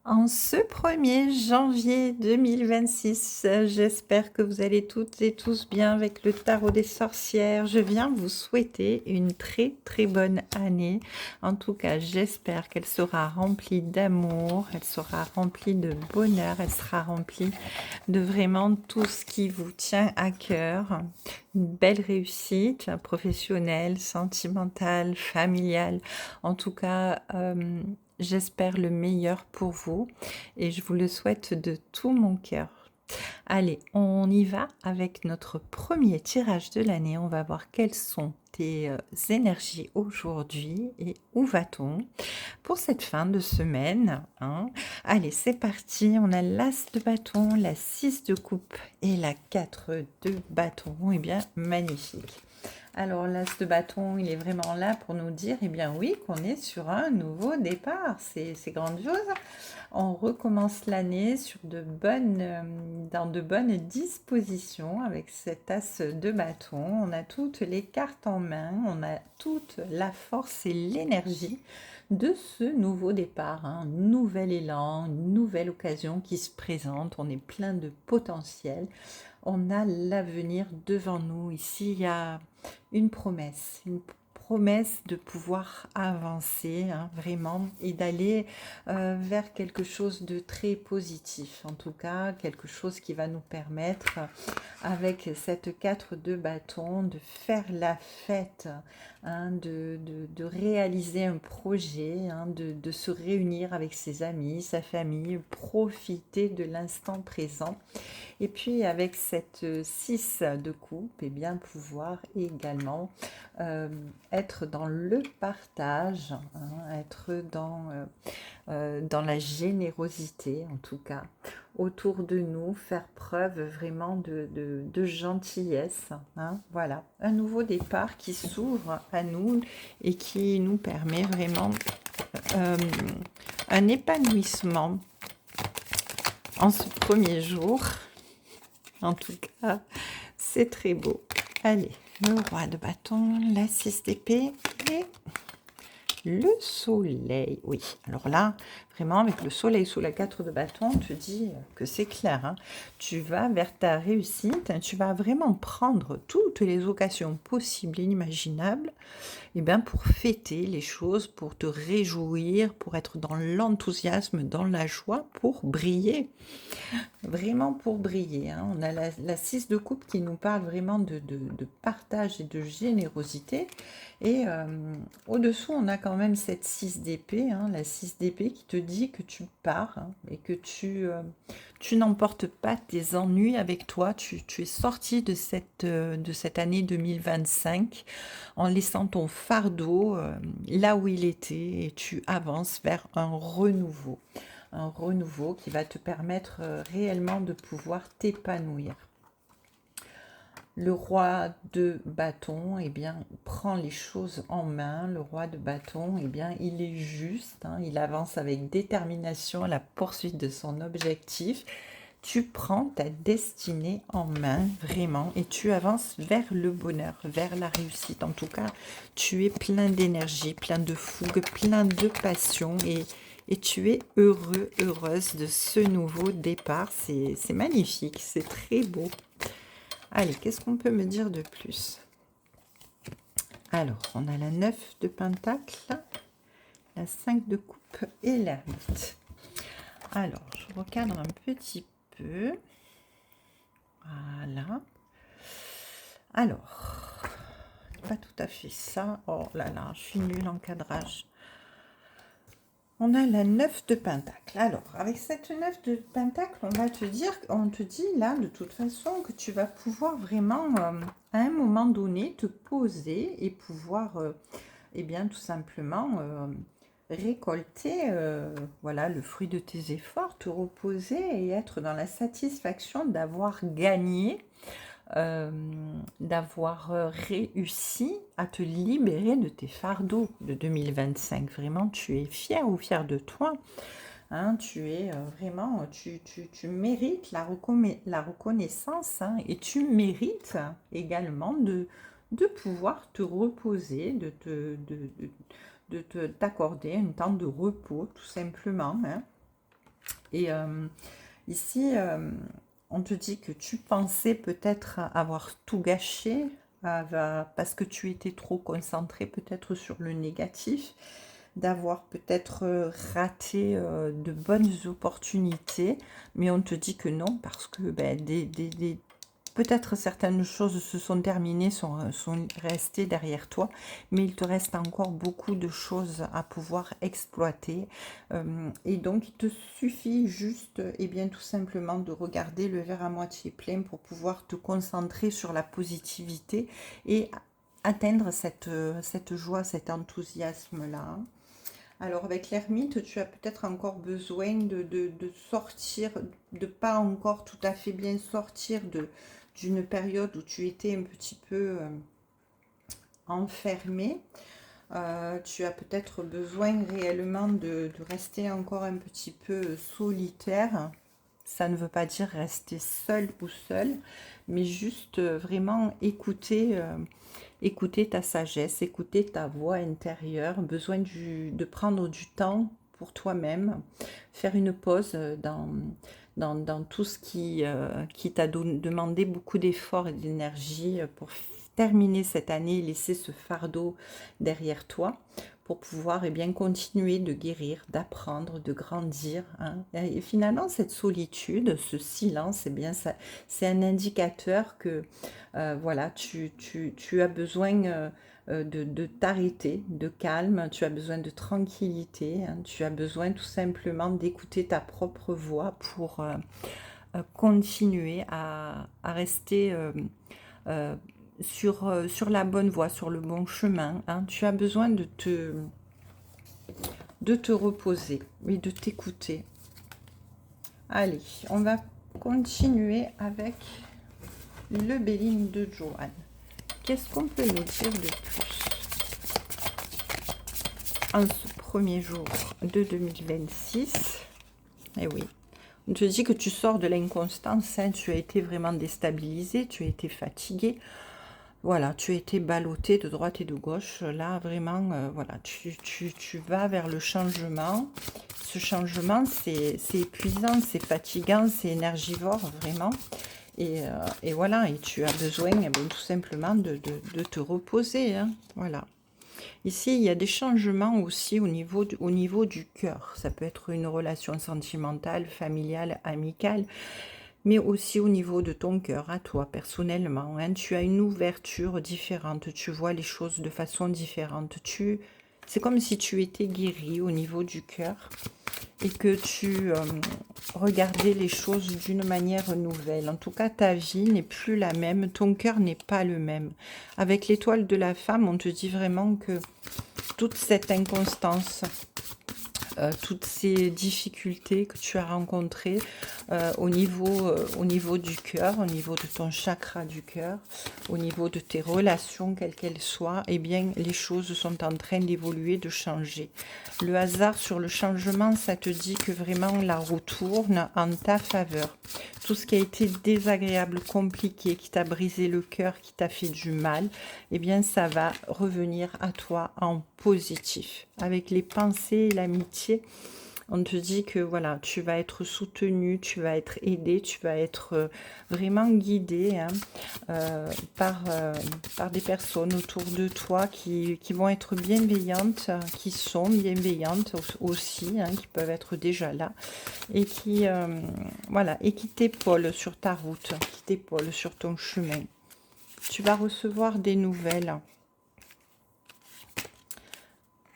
En ce 1er janvier 2026, j'espère que vous allez toutes et tous bien avec le tarot des sorcières. Je viens vous souhaiter une très très bonne année. En tout cas, j'espère qu'elle sera remplie d'amour, elle sera remplie de bonheur, elle sera remplie de vraiment tout ce qui vous tient à cœur. Une belle réussite professionnelle, sentimentale, familiale. En tout cas, j'espère le meilleur pour vous et je vous le souhaite de tout mon cœur. Allez, on y va avec notre premier tirage de l'année. On va voir quelles sont tes énergies aujourd'hui et où va-t-on pour cette fin de semaine, hein. Allez, c'est parti. On a l'as de bâton, la 6 de coupe et la 4 de bâton. Eh bien, magnifique. Alors, l'as de bâton, il est vraiment là pour nous dire, eh bien oui, qu'on est sur un nouveau départ. C'est grandiose. On recommence l'année sur dans de bonnes dispositions avec cet as de bâton. On a toutes les cartes en main, on a toute la force et l'énergie de ce nouveau départ, hein. Un nouvel élan, une nouvelle occasion qui se présente. On est plein de potentiel. On a l'avenir devant nous. Ici, il y a une promesse de pouvoir avancer, hein, vraiment, et d'aller vers quelque chose de très positif. En tout cas, quelque chose qui va nous permettre, avec cette 4 de bâton, de faire la fête, hein, de réaliser un projet, hein, de se réunir avec ses amis, sa famille, profiter de l'instant présent. Et puis avec cette 6 de coupe, et bien pouvoir également être dans le partage, hein, être dans la générosité en tout cas, autour de nous, faire preuve vraiment de gentillesse, hein. Voilà, un nouveau départ qui s'ouvre à nous et qui nous permet vraiment euh, un épanouissement en ce premier jour. En tout cas, c'est très beau. Allez, le roi de bâton, la 6 d'épée et le soleil. Oui, alors là, vraiment, avec le soleil sous la 4 de bâton, on te dit que c'est clair, hein. Tu vas vers ta réussite, hein, tu vas vraiment prendre toutes les occasions possibles et inimaginables, eh bien, pour fêter les choses, pour te réjouir, pour être dans l'enthousiasme, dans la joie, pour briller. Vraiment pour briller, hein. On a la 6 de coupe qui nous parle vraiment de partage et de générosité. Et au-dessous, on a quand même cette 6 d'épée, hein, la 6 d'épée qui te dit que tu pars, hein, et que tu n'emportes pas tes ennuis avec toi. Tu es sorti de cette année 2025 en laissant ton fardeau là où il était et tu avances vers un renouveau qui va te permettre réellement de pouvoir t'épanouir. Le roi de bâton, eh bien, prend les choses en main. Le roi de bâton, eh bien, il est juste, hein, il avance avec détermination à la poursuite de son objectif. Tu prends ta destinée en main, vraiment, et tu avances vers le bonheur, vers la réussite. En tout cas, tu es plein d'énergie, plein de fougue, plein de passion et tu es heureux, heureuse de ce nouveau départ. C'est magnifique, c'est très beau. Allez, qu'est-ce qu'on peut me dire de plus? Alors, on a la 9 de pentacle, la 5 de coupe et la 8. Alors, je recadre un petit peu. Voilà. Alors, pas tout à fait ça. Oh là là, je suis nulle en cadrage. On a la 9 de pentacle. Alors, avec cette 9 de pentacle, on te dit là, de toute façon, que tu vas pouvoir vraiment, à un moment donné, te poser et pouvoir, eh bien, tout simplement, récolter, voilà, le fruit de tes efforts, te reposer et être dans la satisfaction d'avoir gagné, d'avoir réussi à te libérer de tes fardeaux de 2025. Vraiment, tu es fier ou fier de toi, hein, tu es vraiment, tu mérites la reconnaissance, hein, et tu mérites également de pouvoir te reposer, t'accorder un temps de repos, tout simplement, hein. Et ici, on te dit que tu pensais peut-être avoir tout gâché parce que tu étais trop concentré peut-être sur le négatif, d'avoir peut-être raté de bonnes opportunités, mais on te dit que non, parce que ben, peut-être certaines choses se sont terminées, sont restées derrière toi, mais il te reste encore beaucoup de choses à pouvoir exploiter. Et donc, il te suffit juste, et bien tout simplement, de regarder le verre à moitié plein pour pouvoir te concentrer sur la positivité et atteindre cette joie, cet enthousiasme-là. Alors avec l'ermite, tu as peut-être encore besoin de sortir, de pas encore tout à fait bien sortir d'une période où tu étais un petit peu enfermé. Tu as peut-être besoin réellement de rester encore un petit peu solitaire. Ça ne veut pas dire rester seul ou seul, mais juste vraiment écouter ta sagesse, écouter ta voix intérieure, besoin de prendre du temps pour toi-même, faire une pause dans tout ce qui t'a demandé beaucoup d'efforts et d'énergie pour terminer cette année, laisser ce fardeau derrière toi pour pouvoir bien continuer de guérir, d'apprendre, de grandir. Hein. Et finalement, cette solitude, ce silence, bien, c'est un indicateur que voilà, tu as besoin de t'arrêter, de calme, tu as besoin de tranquillité, hein, tu as besoin tout simplement d'écouter ta propre voix pour continuer à rester sur la bonne voie, sur le bon chemin. Hein. Tu as besoin de te reposer et de t'écouter. Allez, on va continuer avec le Béline de Joanne. Qu'est-ce qu'on peut nous dire de plus en ce premier jour de 2026? Eh oui, on te dit que tu sors de l'inconstance, hein, tu as été vraiment déstabilisé, tu as été fatigué. Voilà, tu as été ballotté de droite et de gauche. Là, vraiment, voilà, tu vas vers le changement. Ce changement, c'est épuisant, c'est fatigant, c'est énergivore, vraiment. Et voilà, et tu as besoin tout simplement de te reposer. Hein, voilà. Ici, il y a des changements aussi au niveau du cœur. Ça peut être une relation sentimentale, familiale, amicale, mais aussi au niveau de ton cœur, à toi personnellement. Hein, tu as une ouverture différente, tu vois les choses de façon différente. C'est comme si tu étais guéri au niveau du cœur et que tu regardais les choses d'une manière nouvelle. En tout cas, ta vie n'est plus la même, ton cœur n'est pas le même. Avec l'étoile de la femme, on te dit vraiment que toute cette inconstance, toutes ces difficultés que tu as rencontrées au niveau du cœur, au niveau de ton chakra du cœur, au niveau de tes relations, quelles qu'elles soient, eh bien, les choses sont en train d'évoluer, de changer. Le hasard sur le changement, ça te dit que vraiment la roue tourne en ta faveur. Tout ce qui a été désagréable, compliqué, qui t'a brisé le cœur, qui t'a fait du mal, eh bien, ça va revenir à toi en positif. Avec les pensées et l'amitié, on te dit que voilà, tu vas être soutenu, tu vas être aidé, tu vas être vraiment guidé hein, par des personnes autour de toi qui vont être bienveillantes, qui sont bienveillantes aussi, hein, qui peuvent être déjà là et qui voilà, et qui t'épaulent sur ta route, qui t'épaulent sur ton chemin. Tu vas recevoir des nouvelles.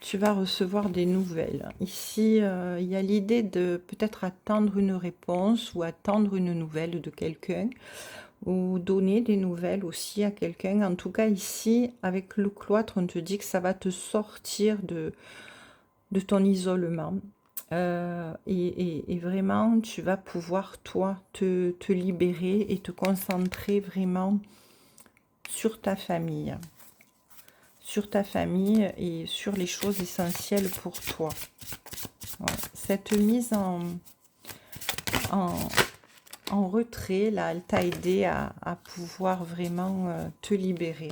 Tu vas recevoir des nouvelles. Ici, il y a l'idée de peut-être attendre une réponse ou attendre une nouvelle de quelqu'un ou donner des nouvelles aussi à quelqu'un. En tout cas, ici, avec le cloître, on te dit que ça va te sortir de ton isolement. Et vraiment, tu vas pouvoir, toi, te libérer et te concentrer vraiment sur ta famille. Sur ta famille et sur les choses essentielles pour toi. Ouais. Cette mise en retrait, là, elle t'a aidé à pouvoir vraiment te libérer.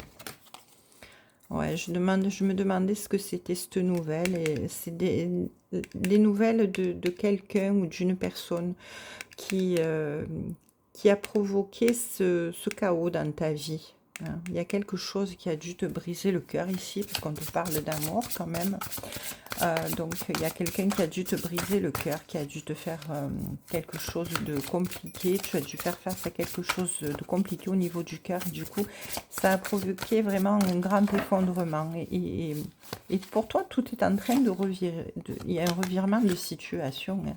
Ouais, je me demandais ce que c'était cette nouvelle, et c'est des nouvelles de quelqu'un ou d'une personne qui, qui a provoqué ce chaos dans ta vie, hein. Il y a quelque chose qui a dû te briser le cœur ici, parce qu'on te parle d'amour quand même. Donc il y a quelqu'un qui a dû te briser le cœur, qui a dû te faire quelque chose de compliqué. Tu as dû faire face à quelque chose de compliqué au niveau du cœur. Du coup, ça a provoqué vraiment un grand effondrement. Et pour toi, tout est en train de revirer. Il y a un revirement de situation, hein.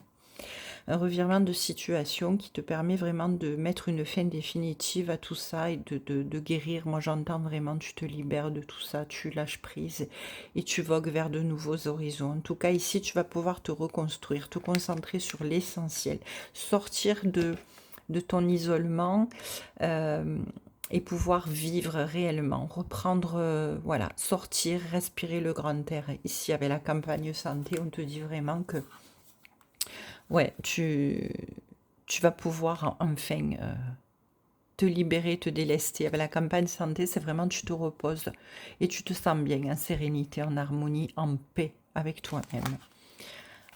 Un revirement de situation qui te permet vraiment de mettre une fin définitive à tout ça et de guérir. Moi, j'entends vraiment, tu te libères de tout ça, tu lâches prise et tu vogues vers de nouveaux horizons. En tout cas, ici, tu vas pouvoir te reconstruire, te concentrer sur l'essentiel, sortir de ton isolement, et pouvoir vivre réellement, reprendre, voilà, sortir, respirer le grand air. Ici, avec la campagne santé, on te dit vraiment que ouais, tu vas pouvoir enfin te libérer, te délester. Avec la campagne santé, c'est vraiment tu te reposes et tu te sens bien, en sérénité, en harmonie, en paix avec toi-même.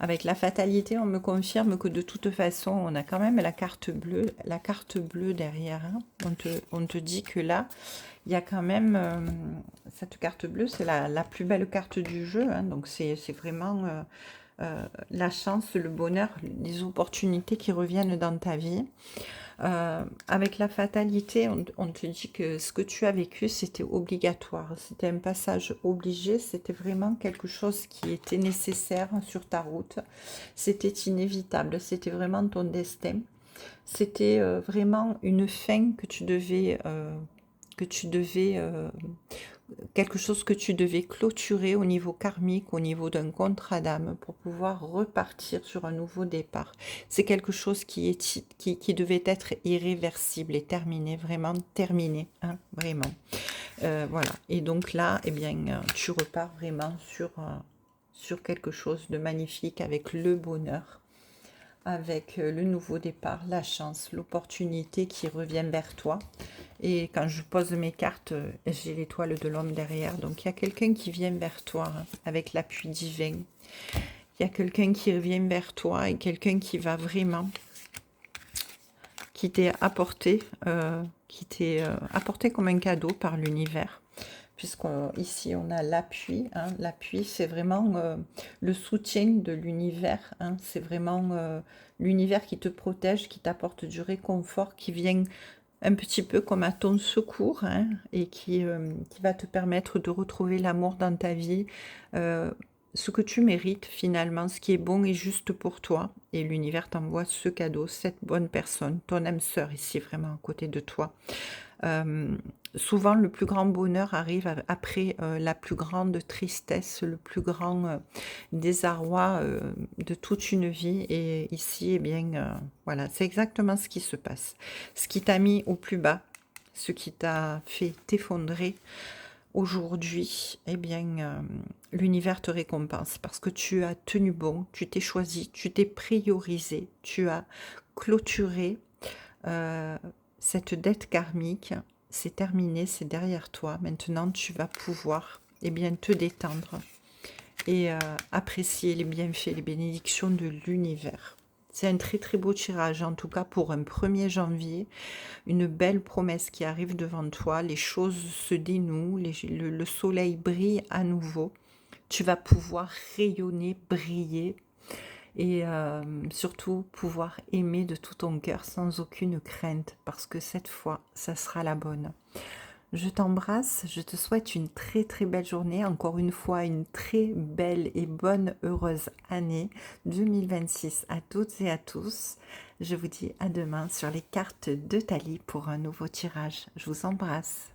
Avec la fatalité, on me confirme que de toute façon, on a quand même la carte bleue derrière, hein. On te dit que là, il y a quand même cette carte bleue, c'est la plus belle carte du jeu, hein. Donc c'est vraiment la chance, le bonheur, les opportunités qui reviennent dans ta vie. Avec la fatalité, on te dit que ce que tu as vécu, c'était obligatoire. C'était un passage obligé. C'était vraiment quelque chose qui était nécessaire sur ta route. C'était inévitable. C'était vraiment ton destin. C'était vraiment une fin que tu devais quelque chose que tu devais clôturer au niveau karmique, au niveau d'un contrat d'âme pour pouvoir repartir sur un nouveau départ. C'est quelque chose qui devait être irréversible et terminé, vraiment terminé, hein, vraiment. Voilà. Et donc là, eh bien, tu repars vraiment sur quelque chose de magnifique avec le bonheur, avec le nouveau départ, la chance, l'opportunité qui revient vers toi. Et quand je pose mes cartes, j'ai l'étoile de l'homme derrière. Donc il y a quelqu'un qui vient vers toi, hein, avec l'appui divin. Il y a quelqu'un qui vient vers toi et quelqu'un qui va vraiment, qui t'est apporté, apporté comme un cadeau par l'univers. Puisqu'ici on a l'appui, hein. L'appui c'est vraiment le soutien de l'univers, hein. C'est vraiment l'univers qui te protège, qui t'apporte du réconfort, qui vient un petit peu comme à ton secours, hein, et qui va te permettre de retrouver l'amour dans ta vie, ce que tu mérites finalement, ce qui est bon et juste pour toi. Et l'univers t'envoie ce cadeau, cette bonne personne, ton âme sœur ici vraiment à côté de toi. Souvent, le plus grand bonheur arrive après la plus grande tristesse, le plus grand désarroi de toute une vie. Et ici, eh bien, voilà, c'est exactement ce qui se passe. Ce qui t'a mis au plus bas, ce qui t'a fait t'effondrer aujourd'hui, eh bien, l'univers te récompense parce que tu as tenu bon, tu t'es choisi, tu t'es priorisé, tu as clôturé cette dette karmique. C'est terminé, c'est derrière toi. Maintenant, tu vas pouvoir, eh bien, te détendre et apprécier les bienfaits, les bénédictions de l'univers. C'est un très très beau tirage, en tout cas pour un 1er janvier. Une belle promesse qui arrive devant toi. Les choses se dénouent, le soleil brille à nouveau. Tu vas pouvoir rayonner, briller et surtout pouvoir aimer de tout ton cœur sans aucune crainte, parce que cette fois, ça sera la bonne. Je t'embrasse, je te souhaite une très très belle journée, encore une fois une très belle et bonne, heureuse année 2026 à toutes et à tous. Je vous dis à demain sur les cartes de Thalie pour un nouveau tirage. Je vous embrasse.